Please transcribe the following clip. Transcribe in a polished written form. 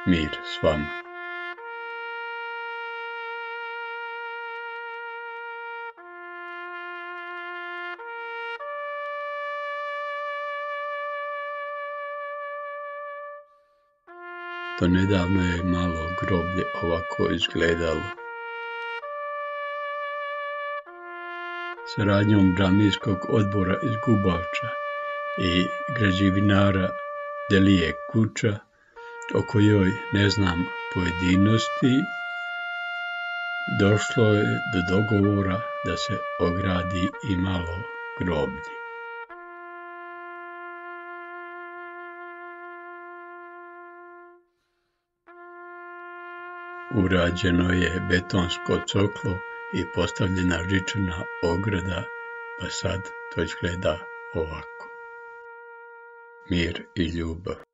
Mir s vama. Donedavno je malo groblje ovako izgledalo. Saradnjom džamijskog odbora iz Gubavča i građevinara Delije Kuča, o kojoj ne znam pojedinosti, došlo je do dogovora da se ogradi i malo groblje. Urađeno je betonsko coklo i postavljena žičana ograda, pa sad to izgleda ovako. Mir i ljubav.